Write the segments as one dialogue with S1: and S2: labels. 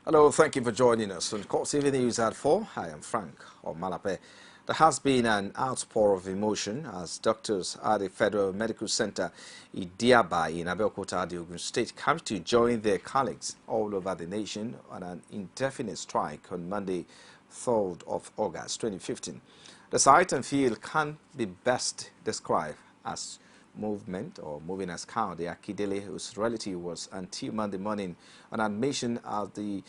S1: Hello, thank you for joining us on CoreTV News at 4. I am Frank Omalape. There has been an outpour of emotion as doctors at the Federal Medical Center Idiaba in Abeokuta, the Ogun State, come to join their colleagues all over the nation on an indefinite strike on Monday, 3rd of August 2015. The sight and feel can be best described as movement or moving as cow. The Akindele, whose relative was until Monday morning on admission at the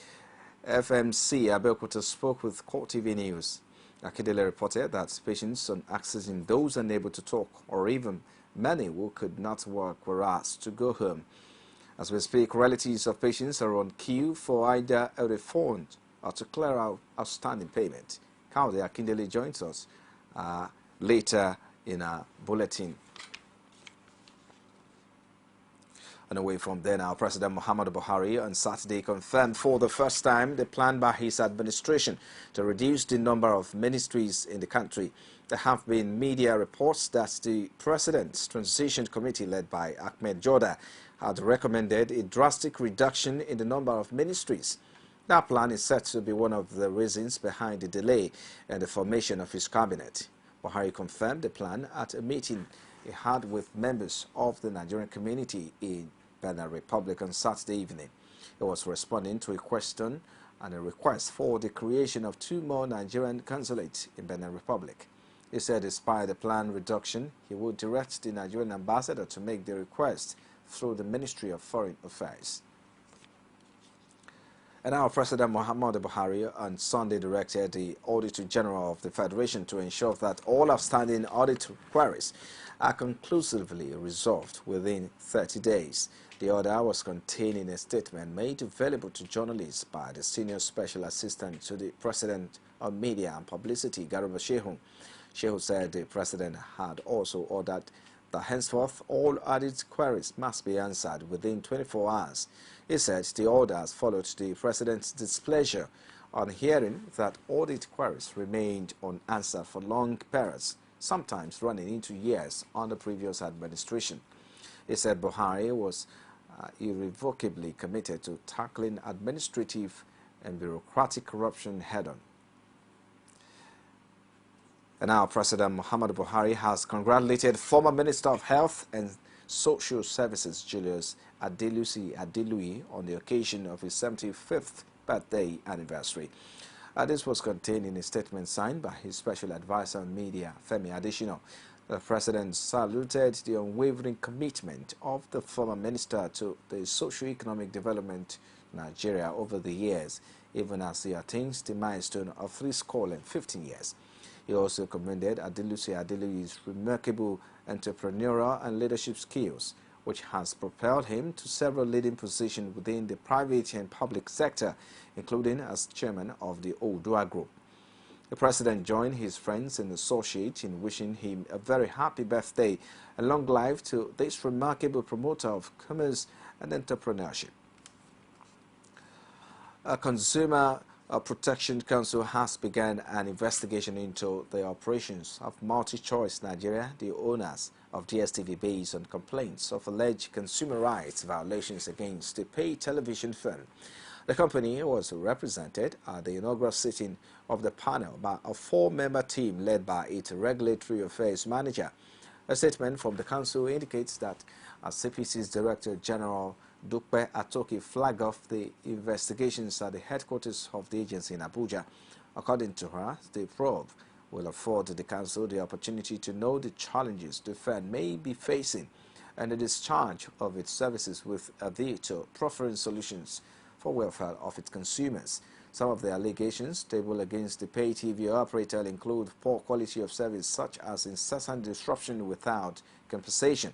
S1: FMC Abeokuta, spoke with CoreTV News. Akindele reported that patients on accessing those unable to talk or even many who could not work were asked to go home. As we speak, relatives of patients are on queue for either a refund or to clear out outstanding payment. Kaude Akindele joins us later in our bulletin. And away from there now, President Muhammadu Buhari on Saturday confirmed for the first time the plan by his administration to reduce the number of ministries in the country. There have been media reports that the President's Transition Committee, led by Ahmed Joda, had recommended a drastic reduction in the number of ministries. That plan is said to be one of the reasons behind the delay in the formation of his cabinet. Buhari confirmed the plan at a meeting he had with members of the Nigerian community in Benin Republic on Saturday evening. He was responding to a question and a request for the creation of 2 more Nigerian consulates in Benin Republic. He said despite the planned reduction, he would direct the Nigerian ambassador to make the request through the Ministry of Foreign Affairs. And now President Muhammadu Buhari on Sunday directed the Auditor General of the Federation to ensure that all outstanding audit queries are conclusively resolved within 30 days. The order was contained in a statement made available to journalists by the Senior Special Assistant to the President on Media and Publicity, Garba Shehu. Shehu said the President had also ordered that henceforth all audit queries must be answered within 24 hours. He said the orders followed the President's displeasure on hearing that audit queries remained unanswered for long periods, sometimes running into years under previous administration. He said Buhari was irrevocably committed to tackling administrative and bureaucratic corruption head-on. And now President Muhammadu Buhari has congratulated former Minister of Health and Social Services Julius Adeluyi on the occasion of his 75th birthday anniversary. This was contained in a statement signed by his Special Advisor on Media, Femi Adesina. The President saluted the unwavering commitment of the former minister to the socio-economic development of Nigeria over the years, even as he attains the milestone of 15 years. He also commended Adeluyi's remarkable entrepreneurial and leadership skills, which has propelled him to several leading positions within the private and public sector, including as chairman of the Odua Group. The President joined his friends and associates in wishing him a very happy birthday and long life to this remarkable promoter of commerce and entrepreneurship. A Consumer Protection Council has begun an investigation into the operations of MultiChoice Nigeria, the owners of DSTV, based on complaints of alleged consumer rights violations against the pay television firm. The company was represented at the inaugural sitting of the panel by a 4-member team led by its regulatory affairs manager. A statement from the council indicates that CPC's Director General Dupe Atoki flagged off the investigations at the headquarters of the agency in Abuja. According to her, the probe will afford the council the opportunity to know the challenges the firm may be facing and the discharge of its services with a view to proffering solutions for welfare of its consumers. Some of the allegations tabled against the pay TV operator include poor quality of service such as incessant disruption without compensation,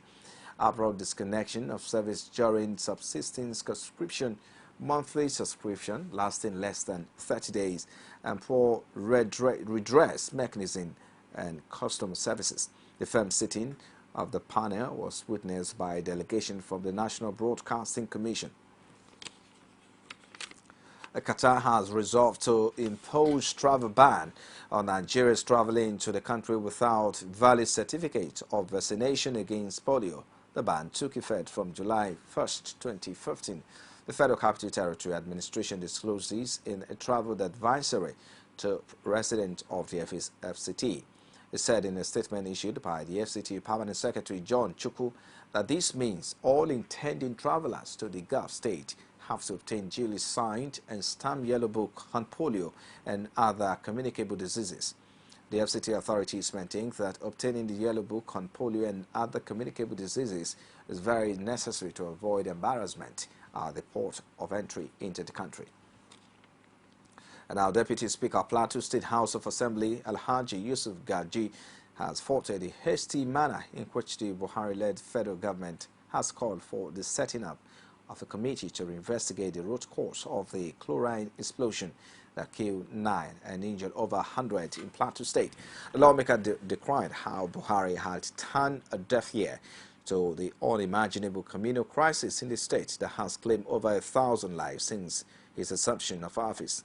S1: abrupt disconnection of service during subsisting subscription, monthly subscription lasting less than 30 days, and poor redress mechanism and customer services. The firm sitting of the panel was witnessed by a delegation from the National Broadcasting Commission. Qatar has resolved to impose travel ban on Nigerians traveling to the country without valid certificate of vaccination against polio. The ban took effect from July 1st, 2015. The Federal Capital Territory Administration disclosed this in a travel advisory to residents of the FCT. It said in a statement issued by the FCT Permanent Secretary John Chukwu that this means all intending travelers to the Gulf state have to obtain duly signed and stamped yellow book on polio and other communicable diseases. The FCT authorities maintain that obtaining the yellow book on polio and other communicable diseases is very necessary to avoid embarrassment at the port of entry into the country. And our Deputy Speaker, Plateau State House of Assembly, Alhaji Yusuf Gaji, has faulted the hasty manner in which the Buhari-led federal government has called for the setting up of a committee to investigate the root cause of the chlorine explosion that killed 9 and injured over 100 in Plateau State. The lawmaker decried how Buhari had turned a deaf ear to the unimaginable communal crisis in the state that has claimed over 1,000 lives since his assumption of office.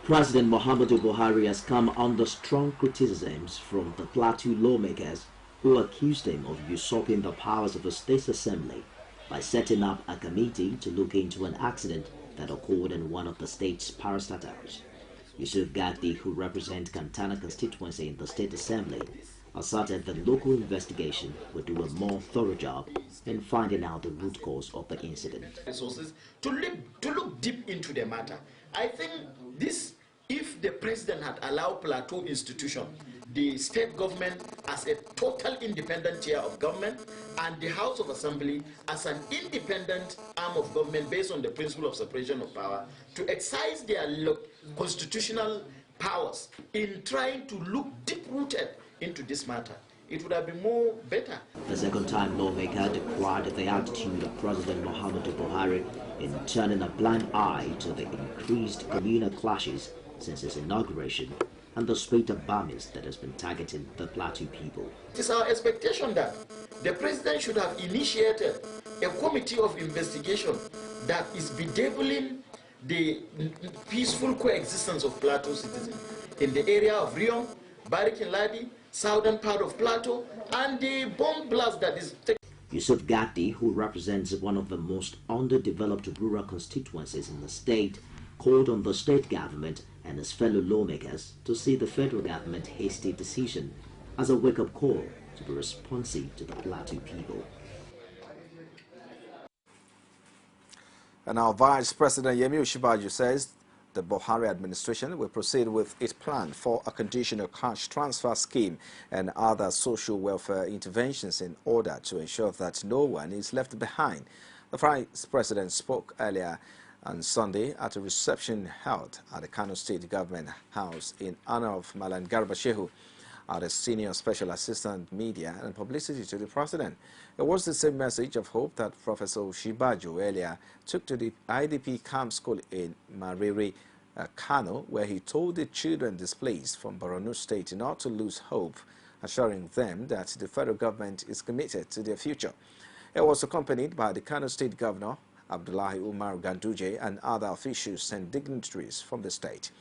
S2: President Muhammadu Buhari has come under strong criticisms from the Plateau lawmakers who accused him of usurping the powers of the state's assembly by setting up a committee to look into an accident that occurred in one of the state's parastatals. Yusuf Gagdi, who represents Kantana constituency in the state assembly, asserted the local investigation would do a more thorough job in finding out the root cause of the incident.
S3: Resources to look deep into the matter. I think this, if the president had allowed Plateau institution, the state government as a total independent tier of government, and the House of Assembly as an independent arm of government based on the principle of separation of power, to exercise their constitutional powers in trying to look deep-rooted into this matter, it would have been more better.
S2: The second-time lawmaker decried the attitude of President Muhammadu Buhari in turning a blind eye to the increased communal clashes since his inauguration and the spate of bombings that has been targeting the Plateau people.
S3: It is our expectation that the president should have initiated a committee of investigation that is bedeviling the peaceful coexistence of Plateau citizens in the area of Rion, Barikin Ladi, southern part of Plateau, and the bomb blast that is taking.
S2: Yusuf Gatti, who represents one of the most underdeveloped rural constituencies in the state, called on the state government and his fellow lawmakers to see the federal government's hasty decision as a wake-up call to be responsive to the Plateau people.
S1: And our Vice President Yemi Osinbajo says the Buhari administration will proceed with its plan for a conditional cash transfer scheme and other social welfare interventions in order to ensure that no one is left behind. The Vice President spoke earlier on Sunday at a reception held at the Kano State Government House in honor of Malan Garba Shehu, the Senior Special Assistant Media and Publicity to the President. It was the same message of hope that Professor Osinbajo earlier took to the IDP camp school in Mariri, Kano, where he told the children displaced from Borno State not to lose hope, assuring them that the federal government is committed to their future. It was accompanied by the Kano State Governor, Abdullahi Umar Ganduje, and other officials and dignitaries from the state.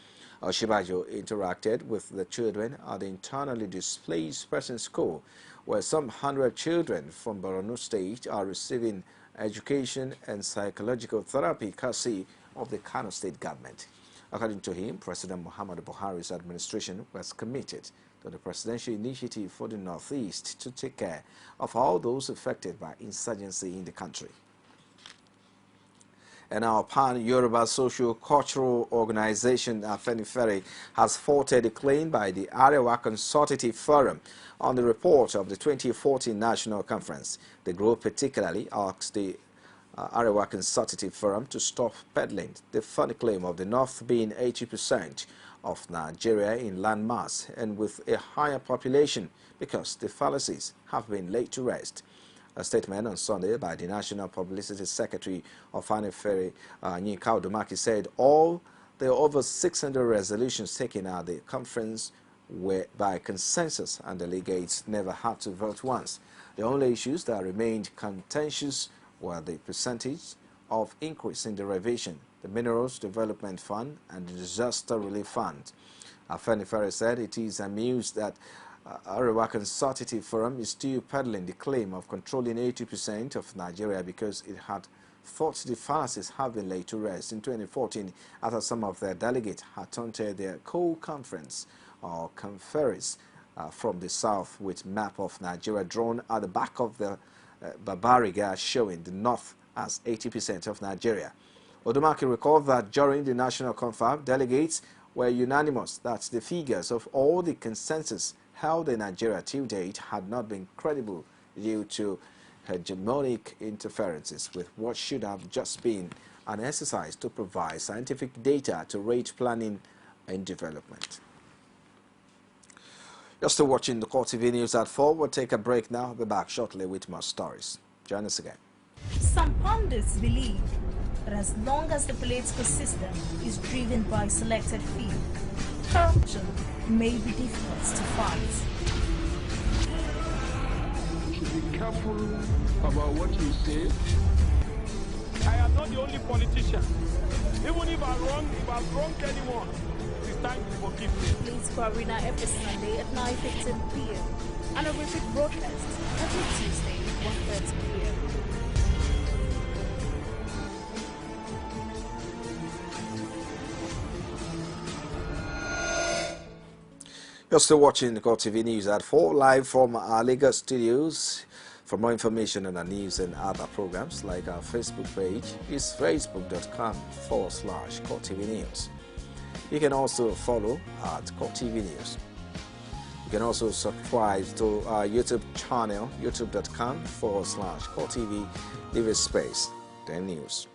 S1: Osinbajo interacted with the children at the internally displaced persons school, where some 100 children from Borno State are receiving education and psychological therapy courtesy of the Kano State government. According to him, President Muhammadu Buhari's administration was committed to the presidential initiative for the Northeast to take care of all those affected by insurgency in the country. And our pan-Yoruba socio-cultural organization, Afenifere, has faulted a claim by the Arewa Consultative Forum on the report of the 2014 National Conference. The group particularly asked the Arewa Consultative Forum to stop peddling the funny claim of the North being 80% of Nigeria in landmass and with a higher population, because the fallacies have been laid to rest. A statement on Sunday by the National Publicity Secretary of Afenifere, Yinka Odomaki, said all the over 600 resolutions taken at the conference were by consensus and delegates never had to vote once. The only issues that remained contentious were the percentage of increase in derivation, the Minerals Development Fund, and the Disaster Relief Fund. Afenifere said it is amused that Arewa Consultative Forum is still peddling the claim of controlling 80% of Nigeria because it had thought the fallacies have been laid to rest in 2014 after some of their delegates had taunted their co-conference or conference from the south with map of Nigeria drawn at the back of the Barbariga showing the north as 80% of Nigeria. Odomaki recalled that during the national confab, delegates were unanimous that the figures of all the consensus held in Nigeria till date had not been credible due to hegemonic interferences with what should have just been an exercise to provide scientific data to rate planning and development. You're still watching the CoreTV News at 4. We'll take a break now. I'll be back shortly with more stories. Join us again.
S4: Some pundits believe that as long as the political system is driven by selected few, corruption may be difficult to fight.
S5: You should be careful about what you say. I am not the only politician. Even if I've wronged anyone, it's time to forgive me.
S4: Please Arena every Sunday at 9:15 p.m. and a repeat broadcast every Tuesday at 1:30 p.m.
S1: You're still watching the CoreTV News at 4, live from our Lagos studios. For more information on our news and other programs, like our Facebook page, is facebook.com/CoreTV News. You can also follow at CoreTV News. You can also subscribe to our YouTube channel, youtube.com/CoreTV. Leave a space, then news.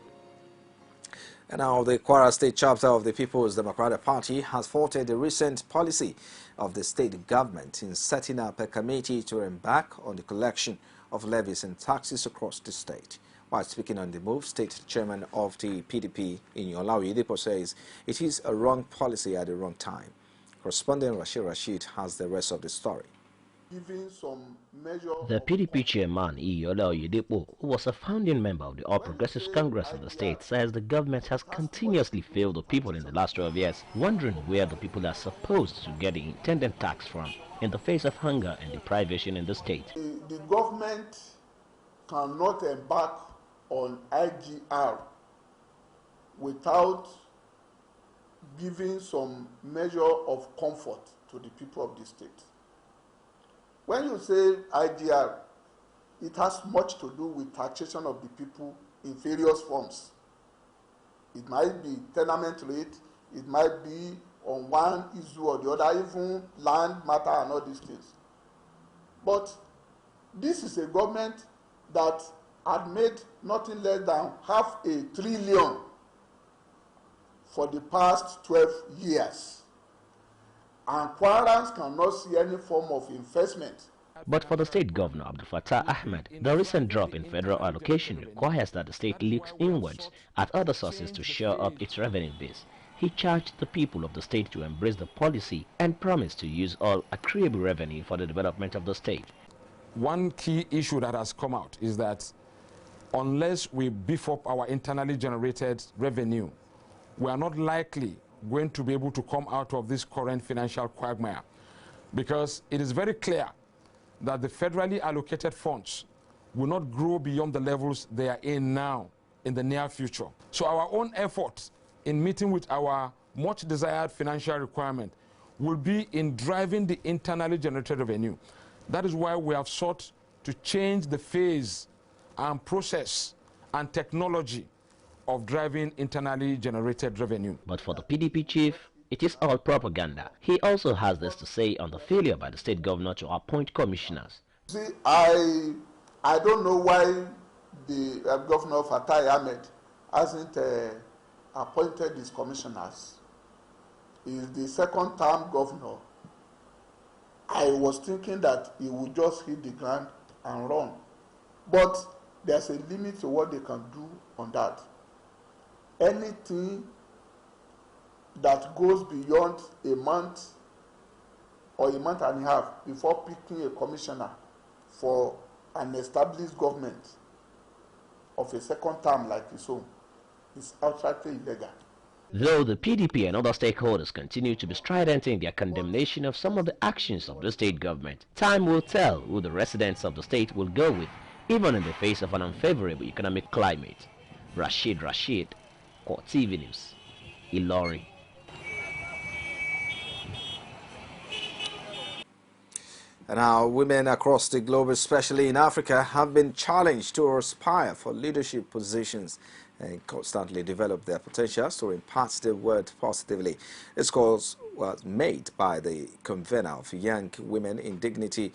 S1: And now the Kwara State chapter of the People's Democratic Party has faulted the recent policy of the state government in setting up a committee to embark on the collection of levies and taxes across the state. While speaking on the move, State Chairman of the PDP, Inyolawi Oyedepo, says it is a wrong policy at the wrong time. Correspondent Rashid has the rest of the story.
S6: The PDP chairman, Inyolawi Oyedepo, who was a founding member of the All Progressives Congress in the state, says the government has continuously failed the people in the last 12 years, wondering where the people are supposed to get the intended tax from in the face of hunger and deprivation in the state.
S7: The government cannot embark on IGR without giving some measure of comfort to the people of the state. When you say IGR, it has much to do with taxation of the people in various forms. It might be tenement rate, it might be on one issue or the other, even land matter and all these things. But this is a government that had made nothing less than $500 billion for the past 12 years. And Kwarans cannot see any form of investment.
S6: But for the state governor, Abdul Fattah Ahmed, the recent drop in federal allocation requires that the state looks inwards at other sources to shore up its revenue base. He charged the people of the state to embrace the policy and promised to use all accruable revenue for the development of the state.
S5: One key issue that has come out is that unless we beef up our internally generated revenue, we are not likely going to be able to come out of this current financial quagmire, because it is very clear that the federally allocated funds will not grow beyond the levels they are in now in the near future. So our own effort in meeting with our much desired financial requirement will be in driving the internally generated revenue. That is why we have sought to change the phase and process and technology of driving internally generated revenue.
S6: But for the PDP chief, it is all propaganda. He also has this to say on the failure by the state governor to appoint commissioners.
S7: See, I don't know why the governor Fatai Ahmed hasn't appointed his commissioners. He is the second-term governor. I was thinking that he would just hit the ground and run. But there's a limit to what they can do on that. Anything that goes beyond a month or a month and a half before picking a commissioner for an established government of a second term like his own is outrightly illegal.
S6: Though the PDP and other stakeholders continue to be strident in their condemnation of some of the actions of the state government, time will tell who the residents of the state will go with, even in the face of an unfavorable economic climate. Rashid, CoreTV News, Ilori.
S1: And how women across the globe, especially in Africa, have been challenged to aspire for leadership positions and constantly develop their potentials to impact the world positively. This call was made by the convener of Young Women in Dignity,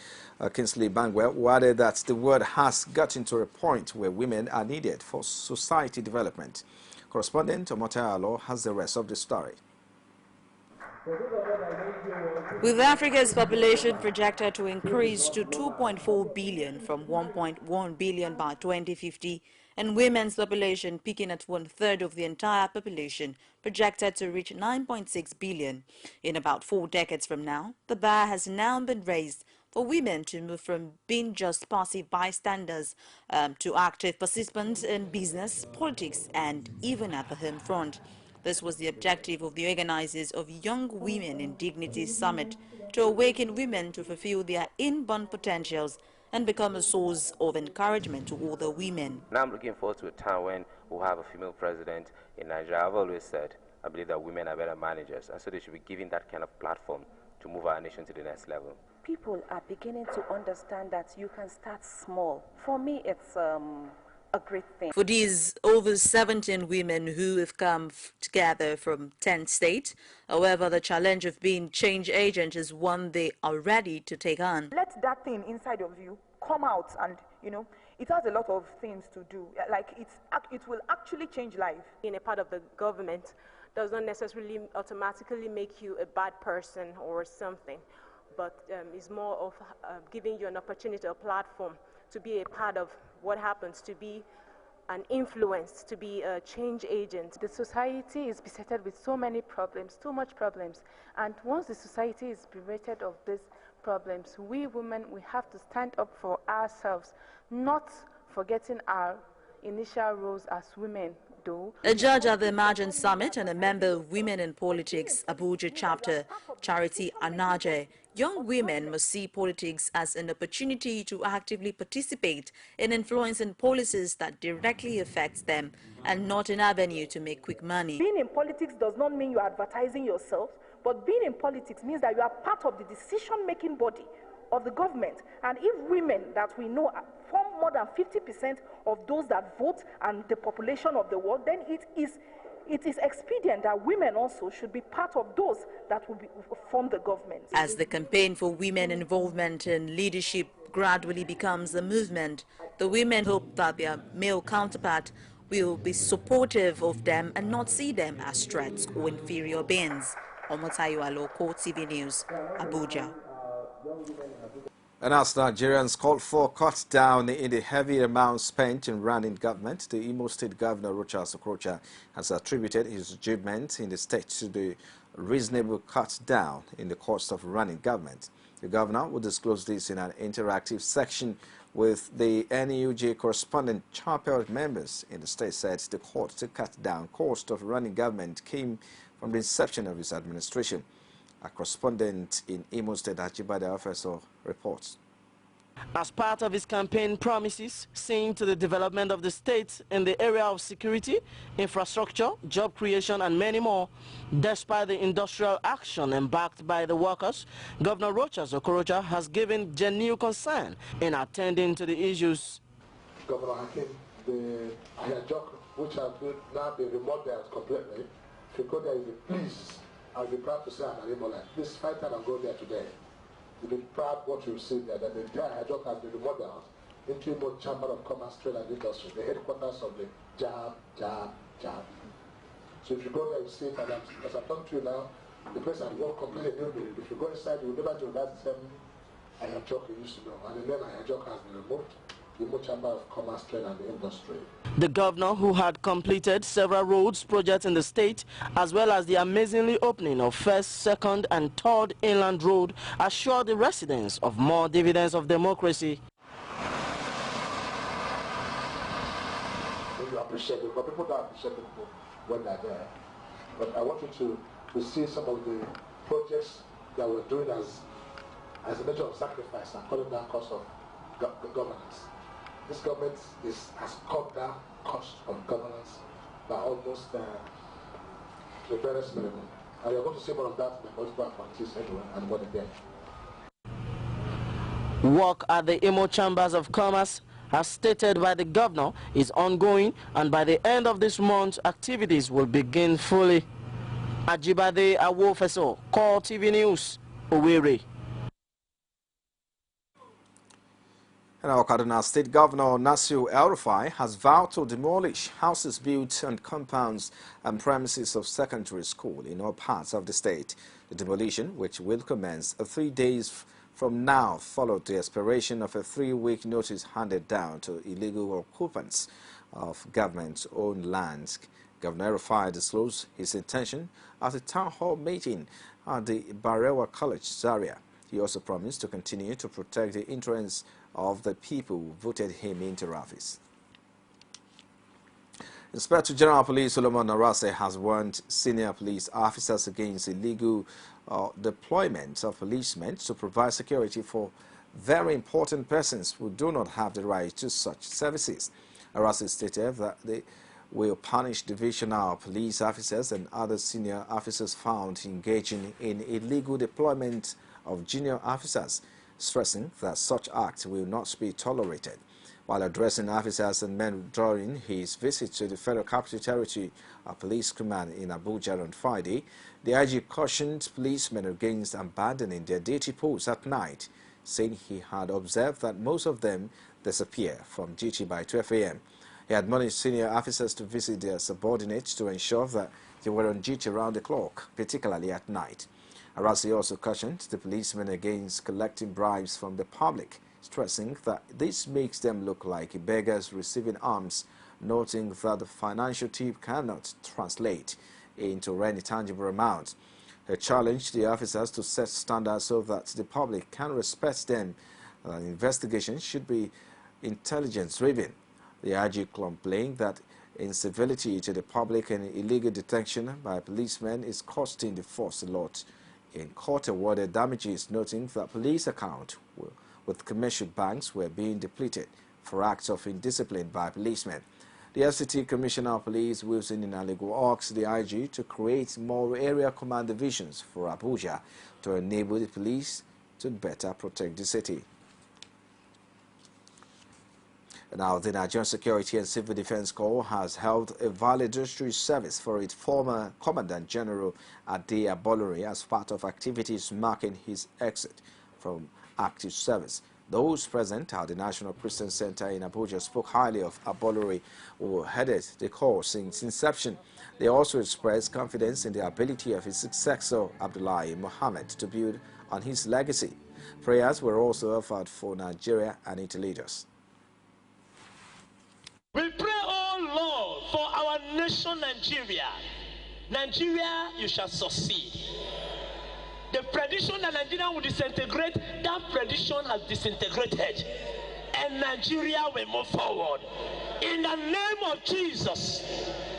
S1: Kingsley Bangwell, who added that the world has gotten to a point where women are needed for society development. Correspondent Omotayo Alo has the rest of the story.
S8: With Africa's population projected to increase to 2.4 billion from 1.1 billion by 2050, and women's population peaking at 1/3 of the entire population, projected to reach 9.6 billion in about 4 decades from now, the bar has now been raised for women to move from being just passive bystanders to active participants in business, politics, and even at the home front. This was the objective of the organizers of Young Women in Dignity Summit, to awaken women to fulfill their inborn potentials and become a source of encouragement to other women.
S9: Now I'm looking forward to a time when we'll have a female president in Nigeria. I've always said I believe that women are better managers, and so they should be given that kind of platform to move our nation to the next level.
S10: People are beginning to understand that you can start small. For me, it's a great thing.
S8: For these over 17 women who have come together from 10 states, however, the challenge of being change agent is one they are ready to take on.
S11: Let that thing inside of you come out, and it has a lot of things to do. Like it will actually change life.
S12: Being a part of the government does not necessarily automatically make you a bad person or something, but it's more of giving you an opportunity, a platform to be a part of what happens, to be an influence, to be a change agent.
S13: The society is besetted with so many problems, too much problems, and once the society is bereft of these problems, we women, we have to stand up for ourselves, not forgetting our initial roles as women.
S8: A judge at the Emergent Summit and a member of Women in Politics Abuja chapter, Charity Anaje, young women must see politics as an opportunity to actively participate in influencing policies that directly affect them and not an avenue to make quick money.
S11: Being in politics does not mean you are advertising yourself, but being in politics means that you are part of the decision-making body of the government. And if women that we know form more than 50% of those that vote and the population of the world, then it is expedient that women also should be part of those that will form the government.
S8: As the campaign for women involvement in leadership gradually becomes a movement, the women hope that their male counterpart will be supportive of them and not see them as threats or inferior beings. Omotayo Alo, CoreTV News, Abuja.
S1: And as Nigerians called for cut down in the heavy amount spent in running government, the Imo State Governor Rochas Okorocha has attributed his achievement in the state to the reasonable cut down in the cost of running government. The governor will disclose this in an interactive section with the NUJ correspondent. Chapel members in the state said the call to cut down cost of running government came from the inception of his administration. A correspondent in Imo State, Ajibade Officer, reports.
S14: As part of his campaign promises, seeing to the development of the state in the area of security, infrastructure, job creation, and many more, despite the industrial action embarked by the workers, Governor Rochas Okorocha has given genuine concern in attending to the issues.
S15: Governor Hakim, the Ayajok, which has now been remodeled completely, if you go there, you'll be pleased. I'll be proud to say I'm an Imola. This fight time and go there today. You'll be proud what you see there, that the entire Hajok has been remodeled into Imo Chamber of Commerce, Trade and Industry, the headquarters of the job. So if you go there, you see it, and as I'm talking to you now, the place has worked completely new. If you go inside, you will never do that same Hajok you used to know. And the name Hajok has been removed. Imo Chamber of Commerce, Trade and Industry.
S14: The governor, who had completed several roads projects in the state, as well as the amazingly opening of first, second and third inland road, assured the residents of more dividends of democracy.
S15: You appreciate it, but people don't appreciate it when they're there. But I want you to see some of the projects that we're doing as a measure of sacrifice and cutting down cost of governance. this government has cut down cost of governance by almost the barest minimum. And you're going to see more of that in the political parties everywhere and more than there.
S14: Work at the Imo Chambers of Commerce, as stated by the governor, is ongoing, and by the end of this month, activities will begin fully. Ajibade Awofeso, CoreTV News, Owerri.
S1: And our Kaduna State Governor Nasir El-Rufai has vowed to demolish houses built on compounds and premises of secondary school in all parts of the state. The demolition, which will commence 3 days from now, followed the expiration of a 3-week notice handed down to illegal occupants of government-owned lands. Governor El-Rufai disclosed his intention at a town hall meeting at the Barewa College, Zaria. He also promised to continue to protect the interests of the people who voted him into office. Inspector General of Police Solomon Narase has warned senior police officers against illegal deployment of policemen to provide security for very important persons who do not have the right to such services. Narase stated that they will punish divisional police officers and other senior officers found engaging in illegal deployment of junior officers, stressing that such acts will not be tolerated. While addressing officers and men during his visit to the Federal Capital Territory Police Command in Abuja on Friday, the IG cautioned policemen against abandoning their duty posts at night, saying he had observed that most of them disappear from duty by 12 a.m. He admonished senior officers to visit their subordinates to ensure that they were on duty around the clock, particularly at night. Arasi also cautioned the policemen against collecting bribes from the public, stressing that this makes them look like beggars receiving alms, noting that the financial tip cannot translate into any tangible amount. He challenged the officers to set standards so that the public can respect them. Investigations should be intelligence-driven. The IG complained that incivility to the public and illegal detention by policemen is costing the force a lot in court-awarded damages, noting that police accounts with commercial banks were being depleted for acts of indiscipline by policemen. The FCT Commissioner of Police, Wilson Inaligo, asked the IG to create more area command divisions for Abuja to enable the police to better protect the city. Now, the Nigerian Security and Civil Defense Corps has held a valedictory service for its former Commandant General Ade Abolore as part of activities marking his exit from active service. Those present at the National Christian Center in Abuja spoke highly of Abolore, who headed the Corps since inception. They also expressed confidence in the ability of his successor, Abdullahi Mohammed, to build on his legacy. Prayers were also offered for Nigeria and its leaders.
S16: We pray, oh Lord, for our nation, Nigeria. Nigeria, you shall succeed. The prediction that Nigeria will disintegrate, that prediction has disintegrated. And Nigeria will move forward. In the name of Jesus,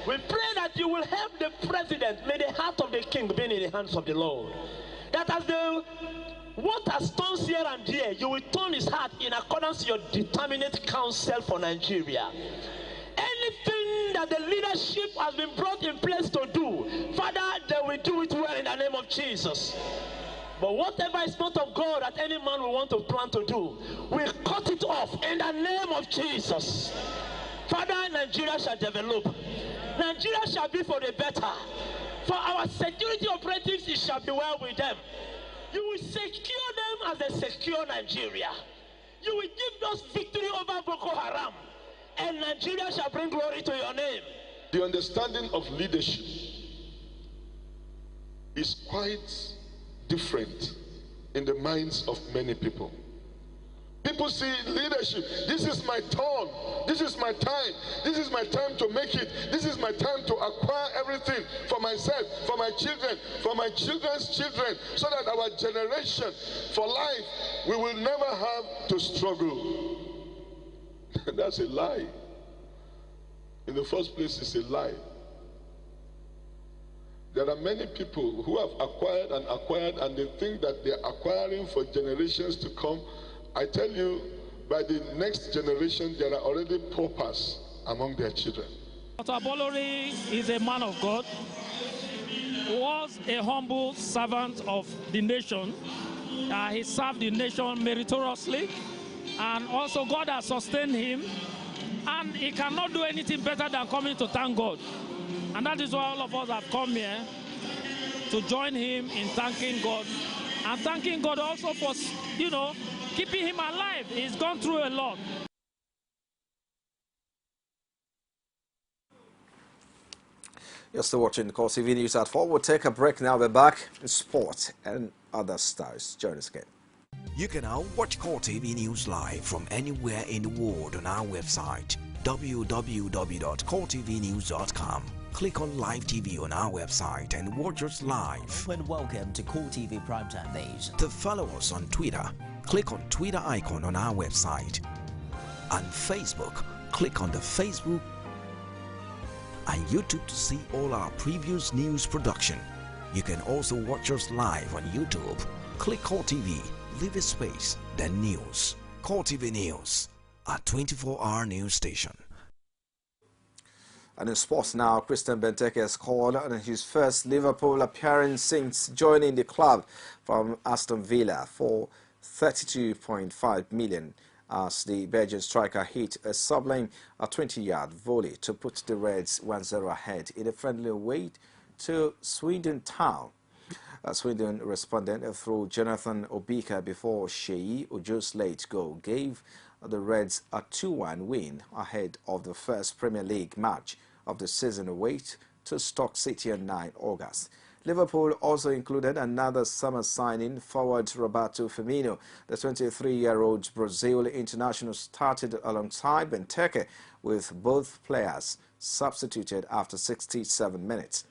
S16: we pray that you will help the president. May the heart of the king be in the hands of the Lord. That as the water turns here and there, you will turn his heart in accordance to your determinate counsel for Nigeria. Anything that the leadership has been brought in place to do, Father, they will do it well in the name of Jesus. But whatever is not of God that any man will want to plan to do, we cut it off in the name of Jesus. Father, Nigeria shall develop. Nigeria shall be for the better. For our security operatives, it shall be well with them. You will secure them as they secure Nigeria. You will give us victory over Boko Haram. And Nigeria shall bring glory to your name.
S17: The understanding of leadership is quite different in the minds of many people. People see leadership, this is my turn, this is my time, this is my time to make it, this is my time to acquire everything for myself, for my children, for my children's children, so that our generation for life, we will never have to struggle. That's a lie. In the first place, it's a lie. There are many people who have acquired, and they think that they're acquiring for generations to come. I tell you, by the next generation, there are already paupers among their children.
S18: Dr. Bolori is a man of God, was a humble servant of the nation. He served the nation meritoriously, and also God has sustained him, and he cannot do anything better than coming to thank God. And that is why all of us have come here to join him in thanking God, and thanking God also for, keeping him alive. He's gone through a lot.
S1: You're still watching CoreTV News at 4. We'll take a break now. We're back in sport and other stars. Join us again.
S19: You can now watch CoreTV News live from anywhere in the world on our website, www.coretvnews.com. Click on Live TV on our website and watch us live.
S20: And welcome to CoreTV Primetime News.
S19: To follow us on Twitter, click on Twitter icon on our website. On Facebook, click on the Facebook and YouTube to see all our previous news production. You can also watch us live on YouTube. Click CoreTV, leave a space, then News. CoreTV News, a 24-hour news station.
S1: And in sports now, Christian Benteke has scored on his first Liverpool appearance since joining the club from Aston Villa for 32.5 million. As the Belgian striker hit a sublime 20-yard volley to put the Reds 1-0 ahead in a friendly away to Swindon Town. Swindon responded through Jonathan Obika before Sheyi Ojo's late goal gave the Reds a 2-1 win ahead of the first Premier League match of the season away to Stoke City on 9 August. Liverpool also included another summer signing, forward Roberto Firmino. The 23-year-old Brazil international started alongside Benteke, with both players substituted after 67 minutes.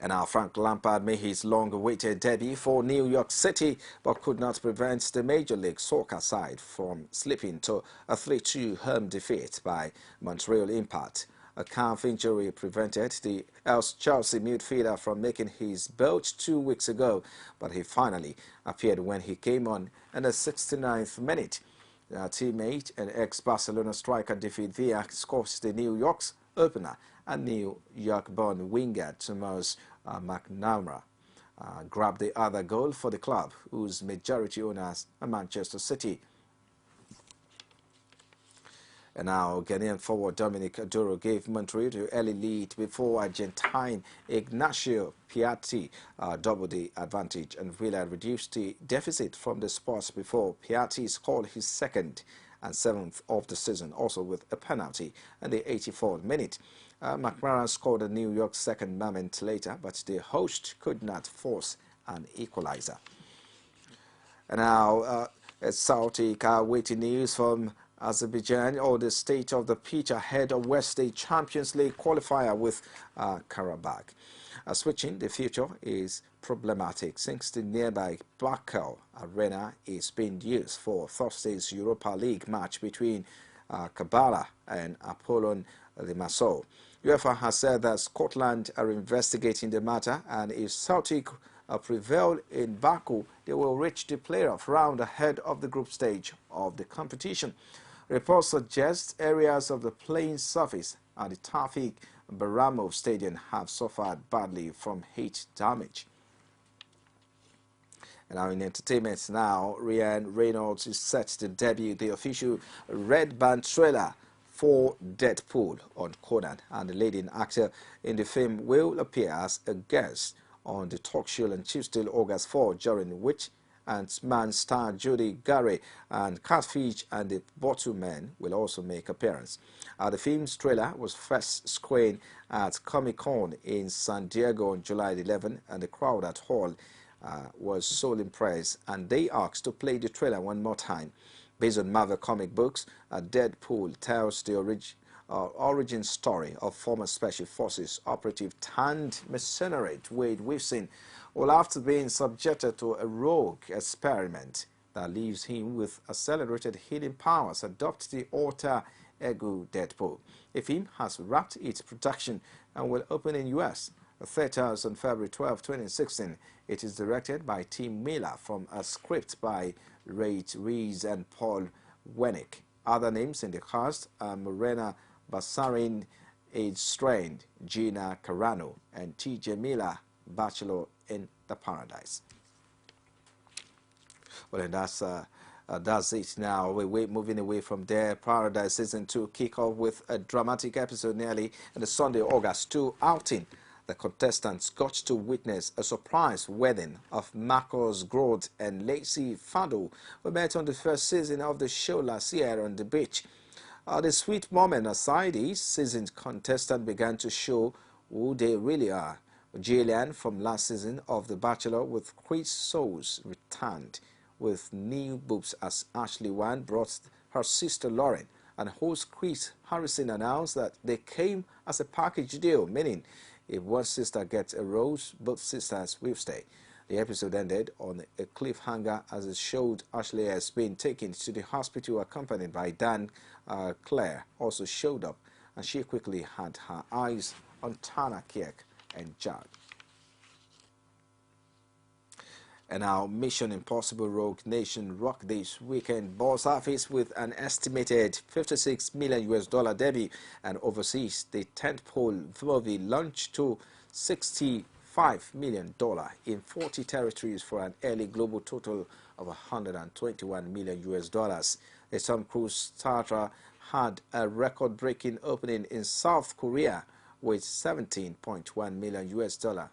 S1: And now Frank Lampard made his long-awaited debut for New York City, but could not prevent the Major League Soccer side from slipping to a 3-2 home defeat by Montreal Impact. A calf injury prevented the Chelsea midfielder from making his boat 2 weeks ago, but he finally appeared when he came on in the 69th minute. Teammate and ex-Barcelona striker David Villa scores the New York's opener, and New York-born winger Thomas McNamara grabbed the other goal for the club, whose majority owners are Manchester City. And now Ghanaian forward Dominic Aduro gave Montreal the early lead before Argentine Ignacio Piatti doubled the advantage, and Villa reduced the deficit from the Spurs before Piatti scored his second and seventh of the season, also with a penalty in the 84th minute. McMahon scored a New York second moment later, but the host could not force an equalizer. And now it's Celtic waiting news from Azerbaijan or the state of the pitch ahead of Wednesday Champions League qualifier with Karabakh. Switching the future is problematic since the nearby Bakel Arena is being used for Thursday's Europa League match between Kabbalah and Apollon Limassol. UEFA has said that Scotland are investigating the matter, and if Celtic prevail in Baku, they will reach the playoff round ahead of the group stage of the competition. Reports suggest areas of the playing surface at the Tawfik Baramov Stadium have suffered badly from heat damage. And now in entertainment now, Ryan Reynolds is set to debut the official red band trailer for Deadpool on Conan, and the leading actor in the film will appear as a guest on the talk show on Tuesday, August 4, during which Ant-Man star Judy Garry and Catfish and the Bottlemen will also make appearance. The film's trailer was first screened at Comic-Con in San Diego on July 11, and the crowd at Hall was so impressed, and they asked to play the trailer one more time. Based on Marvel comic books, Deadpool tells the origin story of former Special Forces operative turned mercenary Wade Wilson, will after being subjected to a rogue experiment that leaves him with accelerated healing powers, adopt the alter ego Deadpool. The film has wrapped its production and will open in U.S. theaters on February 12, 2016. It is directed by Tim Miller from a script by Rate Rees and Paul Wennick. Other names in the cast are Morena Basarin, Age Strand, Gina Carano, and T.J. Miller, Bachelor in the Paradise. Well, and that's it now. We're moving away from there. Paradise Season 2 kick off with a dramatic episode nearly in the Sunday, August 2 outing. The contestants got to witness a surprise wedding of Marcus Groth and Lacey Fado, who met on the first season of the show last year on the beach. The sweet moment aside, each season's contestant began to show who they really are. Jillian from last season of The Bachelor with Chris Soules returned with new boobs as Ashley Wan brought her sister Lauren, and host Chris Harrison announced that they came as a package deal, meaning if one sister gets a rose, both sisters will stay. The episode ended on a cliffhanger as it showed Ashley has been taken to the hospital accompanied by Dan. Claire also showed up, and she quickly had her eyes on Tana Kirk and Judd. And our Mission Impossible Rogue Nation rock this weekend box office with an estimated $56 million debut, and overseas the tentpole movie launched to $65 million in 40 territories for an early global total of $121 million. The Tom Cruise starter had a record-breaking opening in South Korea with $17.1 million.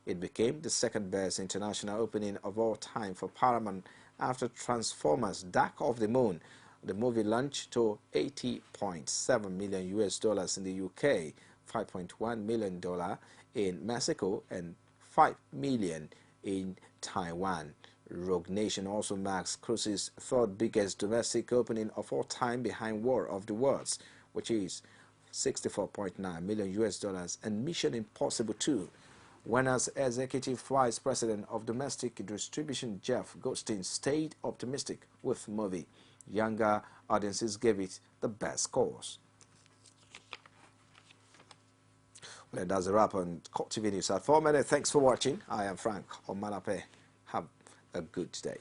S1: It became the second best international opening of all time for Paramount after Transformers: Dark of the Moon. The movie launched to $80.7 million in the UK, $5.1 million in Mexico, and $5 million in Taiwan. Rogue Nation also marks Cruise's third biggest domestic opening of all time behind War of the Worlds, which is $64.9 million, and Mission Impossible 2. When as Executive Vice President of Domestic Distribution Jeff Goldstein stayed optimistic with the movie, younger audiences gave it the best scores. Well, that's a wrap on CoreTV News at 4 minutes. Thanks for watching. I am Frank Omalape. Have a good day.